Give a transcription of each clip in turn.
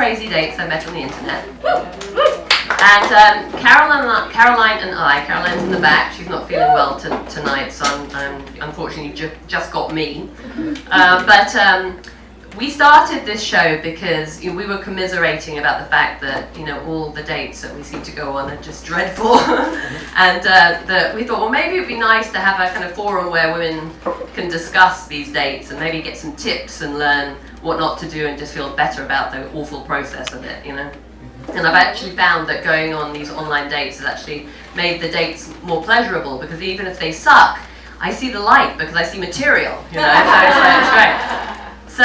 crazy dates I met on the internet. And Caroline's in the back. She's not feeling well tonight, so I'm unfortunately just got me. But we started this show because we were commiserating about the fact that all the dates that we seem to go on are just dreadful, and that we thought, well, maybe it'd be nice to have a kind of forum where women can discuss these dates and maybe get some tips and learn what not to do and just feel better about the awful process of it, And I've actually found that going on these online dates has actually made the dates more pleasurable, because even if they suck, I see the light because I see material, so it's great. So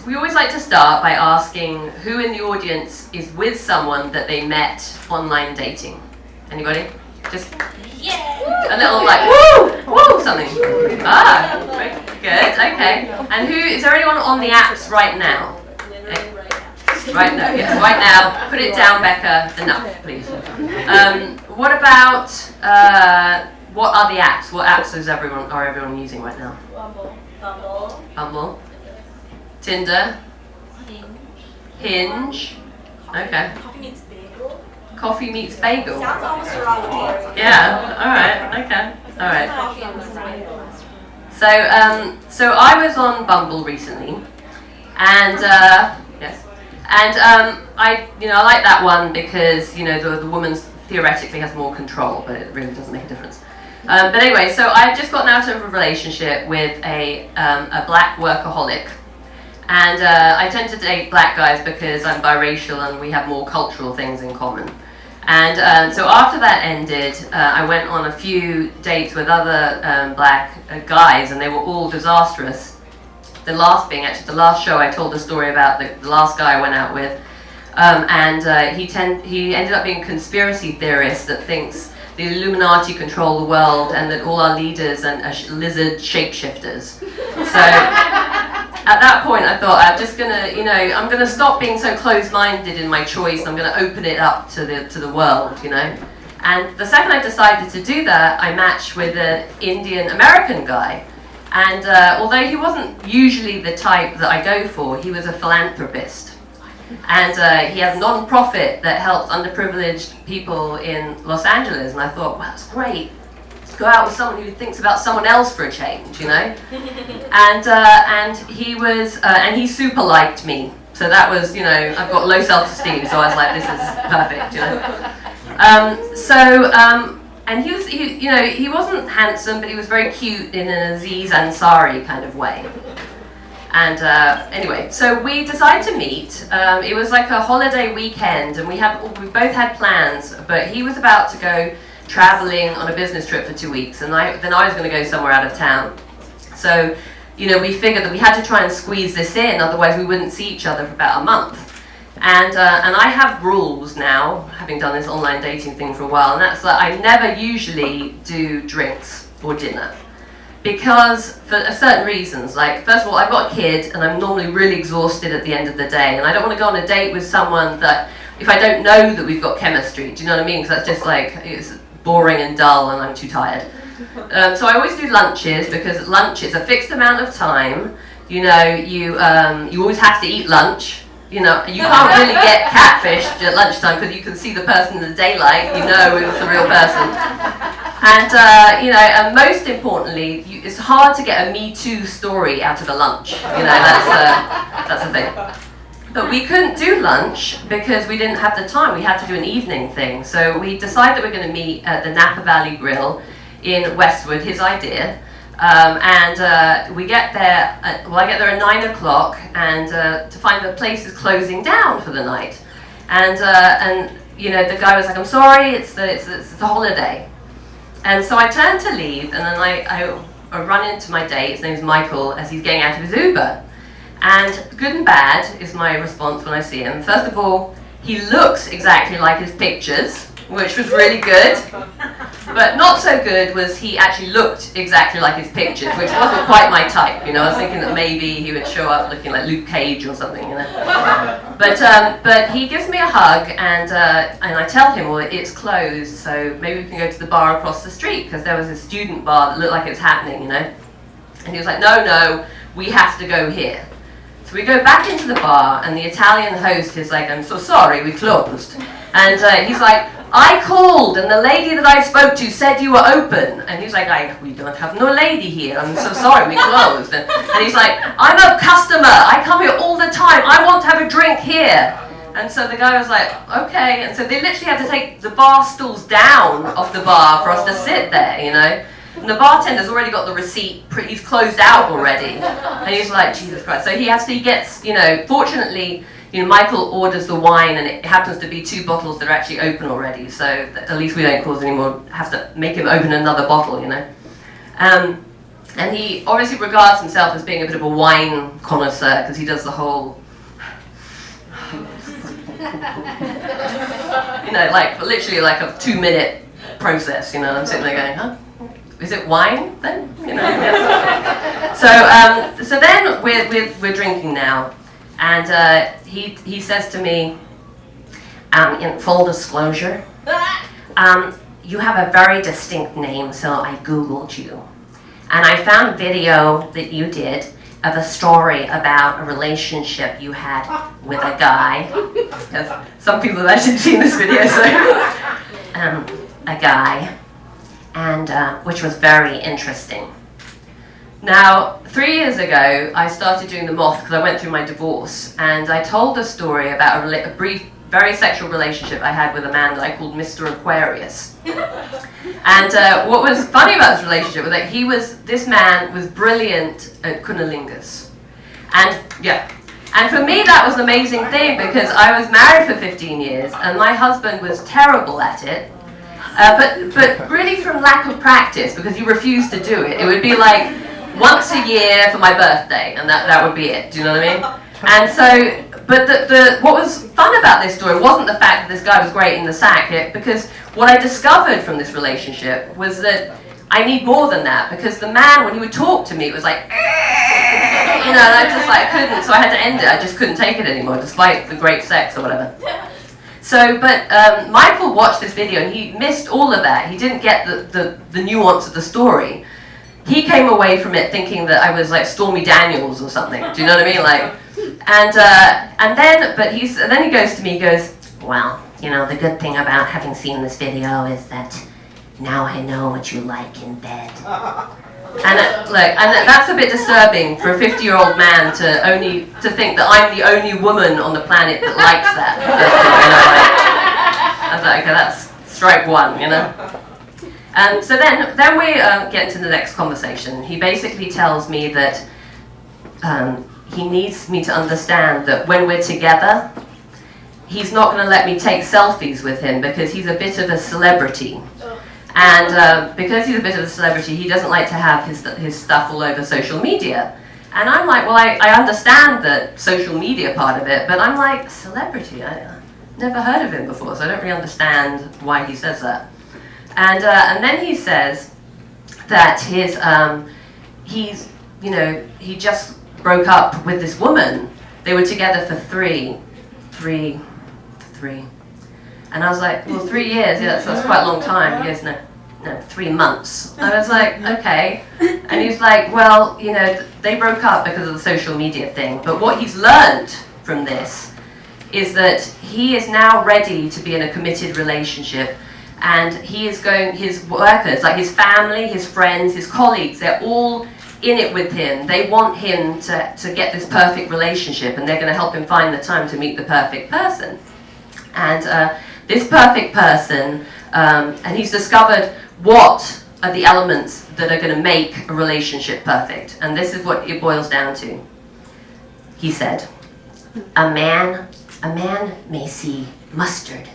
we always like to start by asking who in the audience is with someone that they met online dating. Anybody? Just a little like woo something. Very good. Okay. And is there anyone on the apps right now? Right now, yes, right now. Put it down, Becca. Enough, please. What about what are the apps? What apps is everyone using right now? Bumble. Tinder. Hinge. Okay. Coffee meets bagel. Sounds almost wrong. Yeah. All right. Okay. All right. So I was on Bumble recently, and yes. And I like that one because the woman theoretically has more control, but it really doesn't make a difference. But anyway, so I've just gotten out of a relationship with a black workaholic, and I tend to date black guys because I'm biracial and we have more cultural things in common. And so after that ended, I went on a few dates with other black guys, and they were all disastrous. The last being actually the last show I told a story about the last guy I went out with, and he ended up being a conspiracy theorist that thinks the Illuminati control the world and that all our leaders are lizard shapeshifters. So at that point I thought I'm just I'm gonna stop being so closed-minded in my choice. I'm gonna open it up to the world, And the second I decided to do that, I matched with an Indian American guy. And although he wasn't usually the type that I go for, he was a philanthropist. And he has a non-profit that helps underprivileged people in Los Angeles. And I thought, well, that's great. Let's go out with someone who thinks about someone else for a change, And he was, and he super liked me. So that was, I've got low self-esteem, so I was like, this is perfect, And he wasn't handsome, but he was very cute in an Aziz Ansari kind of way. And anyway, so we decided to meet. It was like a holiday weekend, and we both had plans, but he was about to go traveling on a business trip for 2 weeks, and then I was going to go somewhere out of town. So, we figured that we had to try and squeeze this in, otherwise we wouldn't see each other for about a month. And I have rules now, having done this online dating thing for a while, and that's that I never usually do drinks or dinner. Because for certain reasons, like first of all, I've got a kid and I'm normally really exhausted at the end of the day, and I don't want to go on a date with someone that, if I don't know that we've got chemistry, do you know what I mean? Because that's just like, it's boring and dull and I'm too tired. So I always do lunches, because lunch is a fixed amount of time. You always have to eat lunch. You can't really get catfished at lunchtime because you can see the person in the daylight, it's the real person. And, and most importantly, it's hard to get a Me Too story out of a lunch. That's the thing. But we couldn't do lunch because we didn't have the time. We had to do an evening thing. So we decided that we're going to meet at the Napa Valley Grill in Westwood, his idea. We get there, I get there at 9 o'clock, and to find the place is closing down for the night. And the guy was like, I'm sorry, it's the holiday. And so I turned to leave, and then I run into my date, his name's Michael, as he's getting out of his Uber. And good and bad is my response when I see him. First of all, he looks exactly like his pictures, which was really good. But not so good was he actually looked exactly like his pictures, which wasn't quite my type. I was thinking that maybe he would show up looking like Luke Cage or something. But he gives me a hug, and I tell him, well, it's closed, so maybe we can go to the bar across the street, because there was a student bar that looked like it was happening, And he was like, no, we have to go here. So So we go back into the bar, and the Italian host is like, I'm so sorry, we closed. And he's like, I called, and the lady that I spoke to said you were open. And he's like, we don't have no lady here, I'm so sorry, we closed. And he's like, I'm a customer, I come here all the time, I want to have a drink here. And so the guy was like, okay. And so they literally had to take the bar stools down off the bar for us to sit there, you know. And the bartender's already got the receipt, he's closed out already. And he's like, Jesus Christ. So he gets, you know, fortunately, you know, Michael orders the wine, and it happens to be 2 bottles that are actually open already. So at least we don't cause any more, have to make him open another bottle, you know. And he obviously regards himself as being a bit of a wine connoisseur, because he does the whole, you know, like literally like a 2-minute process, you know. I'm sitting there going, huh? Is it wine then? You know. Yes. So then we're drinking now, and he says to me, in full disclosure, you have a very distinct name, so I Googled you, and I found a video that you did of a story about a relationship you had with a guy. Because some people have actually seen this video, so a guy. And which was very interesting. Now, 3 years ago, I started doing the moth because I went through my divorce, and I told a story about a brief, very sexual relationship I had with a man that I called Mr. Aquarius. And what was funny about this relationship was that this man was brilliant at cunnilingus. And yeah, and for me that was an amazing thing, because I was married for 15 years, and my husband was terrible at it. But really from lack of practice, because he refused to do it. It would be like once a year for my birthday, and that would be it. Do you know what I mean? And so, but what was fun about this story wasn't the fact that this guy was great in the sack, because what I discovered from this relationship was that I need more than that, because the man, when he would talk to me, it was like, you know, and I just like couldn't, so I had to end it. I just couldn't take it anymore, despite the great sex or whatever. So, but Michael watched this video and he missed all of that. He didn't get the nuance of the story. He came away from it thinking that I was like Stormy Daniels or something. Do you know what I mean? Like, and then he goes to me. He goes, well, you know, the good thing about having seen this video is that now I know what you like in bed. And that's a bit disturbing for a 50-year-old man to think that I'm the only woman on the planet that likes that. I was like, okay, that's strike one, you know. And so then we get into the next conversation. He basically tells me that he needs me to understand that when we're together, he's not going to let me take selfies with him because he's a bit of a celebrity. And because he's a bit of a celebrity, he doesn't like to have his stuff all over social media. And I'm like, well, I understand the social media part of it, but I'm like, celebrity? I never heard of him before, so I don't really understand why he says that. And then he says that he just broke up with this woman. They were together for three. And I was like, well, 3 years, yeah, that's quite a long time. He goes, no, 3 months. I was like, okay. And he's like, well, you know, they broke up because of the social media thing. But what he's learned from this is that he is now ready to be in a committed relationship. And he is going, his workers, like his family, his friends, his colleagues, they're all in it with him. They want him to get this perfect relationship, and they're going to help him find the time to meet the perfect person. And this perfect person, and he's discovered what are the elements that are going to make a relationship perfect. And this is what it boils down to. He said, a man may see mustard,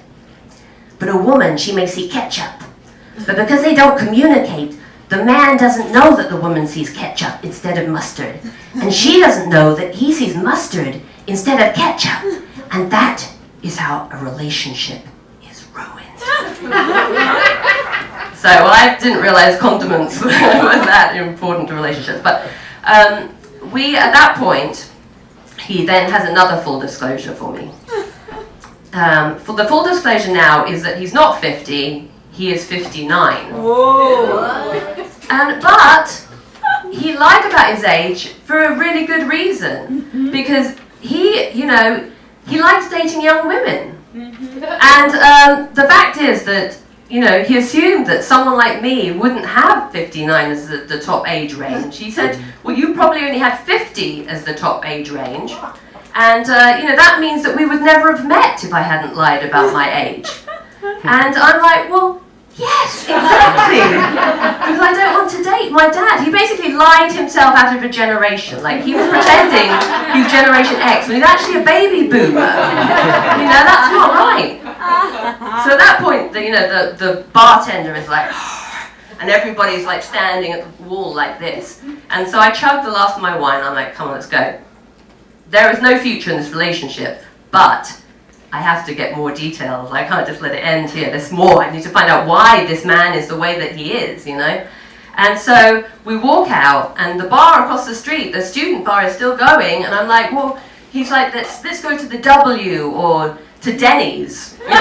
but a woman, she may see ketchup. But because they don't communicate, the man doesn't know that the woman sees ketchup instead of mustard. And she doesn't know that he sees mustard instead of ketchup. And that is how a relationship is ruined. So I didn't realize condiments were that important to relationships. But at that point, he then has another full disclosure for me. For the full disclosure now is that he's not 50, he is 59. Whoa. But he lied about his age for a really good reason, because he, you know, he likes dating young women. And the fact is that, you know, he assumed that someone like me wouldn't have 59 as the top age range. He said, well, you probably only had 50 as the top age range. And, you know, that means that we would never have met if I hadn't lied about my age. And I'm like, well, yes, exactly. Because I don't want to date my dad. He basically lied himself out of a generation. Like, he was pretending he was Generation X when he's actually a baby boomer. You know, that's not right. So at that point, you know, the bartender is like, and everybody's like standing at the wall like this. And so I chugged the last of my wine. I'm like, come on, let's go. There is no future in this relationship, but I have to get more details. I can't just let it end here. There's more. I need to find out why this man is the way that he is, you know? And so we walk out, and the bar across the street, the student bar, is still going, and I'm like, well, he's like, let's go to the W or to Denny's, you know?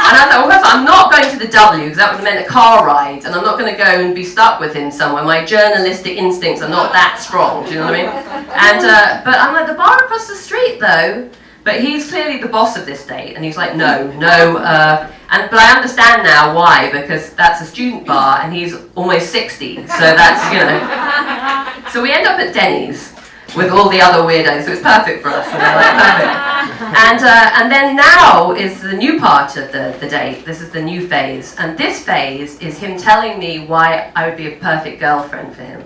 And I thought, well, I'm not going to the W, because that would have meant a car ride, and I'm not going to go and be stuck with him somewhere. My journalistic instincts are not that strong, do you know what I mean? And, but I'm like, the bar across the street, though, but he's clearly the boss of this date, and he's like, no, but I understand now why, because that's a student bar, and he's almost 60, so that's, you know. So we end up at Denny's with all the other weirdos, so it's perfect for us, you know, like, perfect. And then now is the new part of the date. This is the new phase, and this phase is him telling me why I would be a perfect girlfriend for him.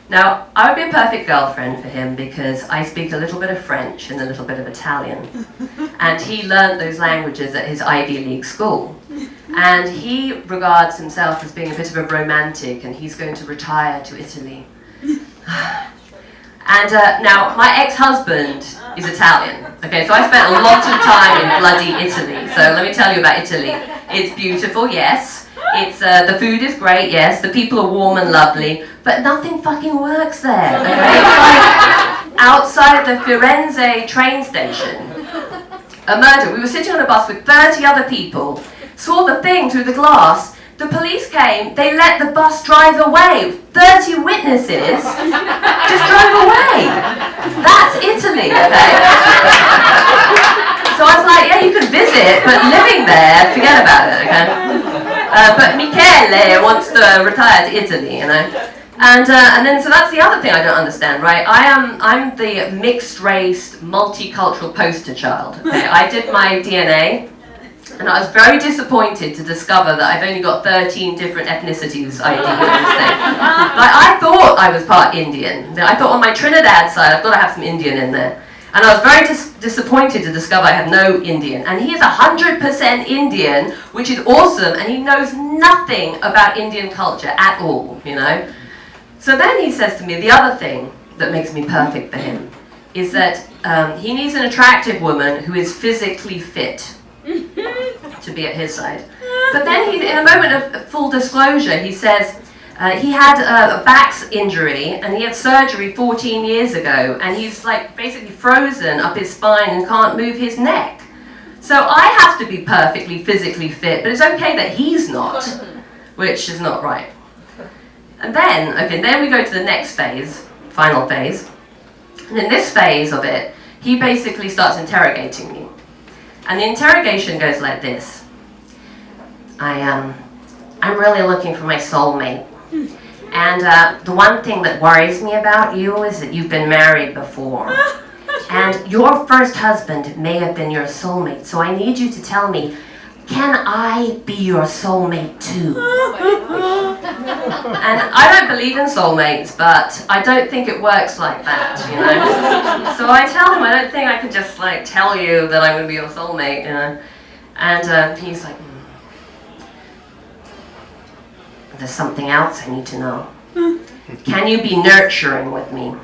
Now, I would be a perfect girlfriend for him because I speak a little bit of French and a little bit of Italian. And he learned those languages at his Ivy League school. And he regards himself as being a bit of a romantic, and he's going to retire to Italy. And now, my ex-husband is Italian. Okay, so I spent a lot of time in bloody Italy. So let me tell you about Italy. It's beautiful, yes. It's the food is great, yes. The people are warm and lovely, but nothing fucking works there. Okay, it's like outside the Firenze train station, a murder. We were sitting on a bus with 30 other people, saw the thing through the glass. The police came. They let the bus drive away. 30 witnesses just drove away. That's Italy, okay? So I was like, yeah, you can visit, but living there, forget about it, okay? But Michele wants to retire to Italy, you know. And then, so that's the other thing I don't understand, right? I'm the mixed-race, multicultural poster child. Okay? I did my DNA, and I was very disappointed to discover that I've only got 13 different ethnicities ID in this thing. Like, I thought I was part Indian. I thought on my Trinidad side, I've got to have some Indian in there. And I was very disappointed to discover I have no Indian. And he is 100% Indian, which is awesome, and he knows nothing about Indian culture at all, you know? So then he says to me, the other thing that makes me perfect for him is that he needs an attractive woman who is physically fit to be at his side. But then in a moment of full disclosure, he says, he had a back injury, and he had surgery 14 years ago, and he's like basically frozen up his spine and can't move his neck. So I have to be perfectly physically fit, but it's okay that he's not, which is not right. And then, then we go to the next phase, final phase. And in this phase of it, he basically starts interrogating me. And the interrogation goes like this. I'm really looking for my soulmate. And the one thing that worries me about you is that you've been married before. And your first husband may have been your soulmate, so I need you to tell me, can I be your soulmate too? And I don't believe in soulmates, but I don't think it works like that, you know? So I tell him, I don't think I can just like tell you that I'm going to be your soulmate, you know? And he's like, there's something else I need to know. Can you be nurturing with me?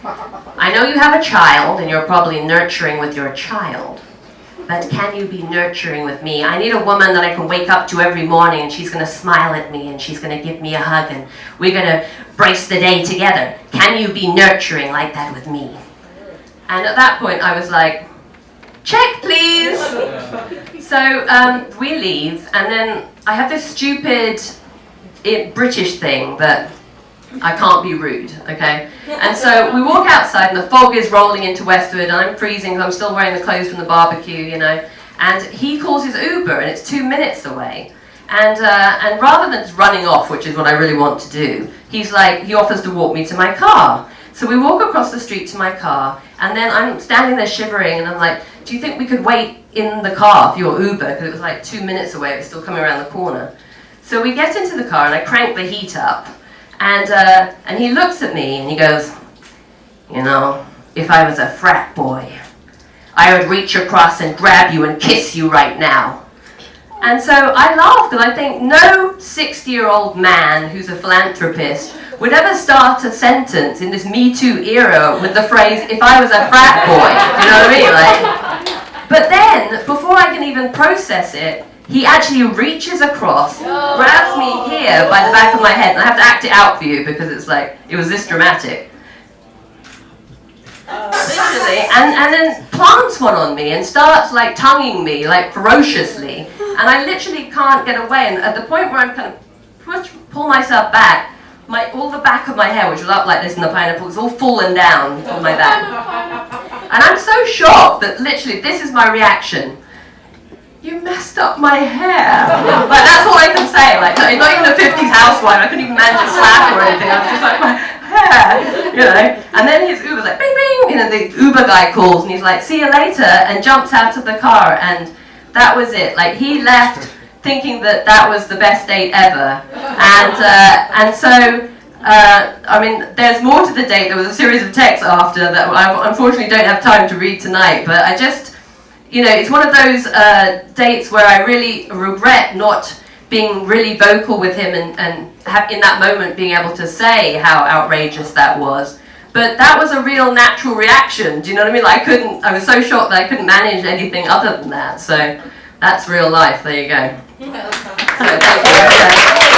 I know you have a child, and you're probably nurturing with your child. But can you be nurturing with me? I need a woman that I can wake up to every morning, and she's going to smile at me, and she's going to give me a hug, and we're going to brace the day together. Can you be nurturing like that with me? And at that point, I was like, check, please. So we leave, and then I have this stupid British thing that I can't be rude, okay? And so we walk outside and the fog is rolling into Westwood and I'm freezing because I'm still wearing the clothes from the barbecue, you know. And he calls his Uber and it's 2 minutes away. And rather than just running off, which is what I really want to do, he offers to walk me to my car. So we walk across the street to my car, and then I'm standing there shivering, and I'm like, do you think we could wait in the car for your Uber? Because it was like 2 minutes away, it was still coming around the corner. So we get into the car, and I crank the heat up, and he looks at me, and he goes, you know, if I was a frat boy, I would reach across and grab you and kiss you right now. And so I laughed, and I think no 60-year-old man who's a philanthropist would ever start a sentence in this Me Too era with the phrase, if I was a frat boy. Do you know what I mean? Like, but then, before I can even process it, he actually reaches across, grabs me here by the back of my head, and I have to act it out for you because it's like, it was this dramatic. Literally, and then plants one on me and starts like tonguing me like ferociously, and I literally can't get away. And at the point where I'm kind of pull myself back, all the back of my hair, which was up like this in the pineapple, is all fallen down on my back, and I'm so shocked that literally this is my reaction. You messed up my hair. Like that's all I can say. Like not even a 50s housewife. I couldn't even manage a slap or anything. I was just like my hair, you know. And then his Uber's like bing bing. You know, the Uber guy calls and he's like, see you later, and jumps out of the car. And that was it. Like he left thinking that was the best date ever. And so. I mean, there's more to the date. There was a series of texts after that I unfortunately don't have time to read tonight. But I just. You know, it's one of those dates where I really regret not being really vocal with him and in that moment being able to say how outrageous that was. But that was a real natural reaction. Do you know what I mean? Like I was so shocked that I couldn't manage anything other than that. So that's real life. There you go. So thank you.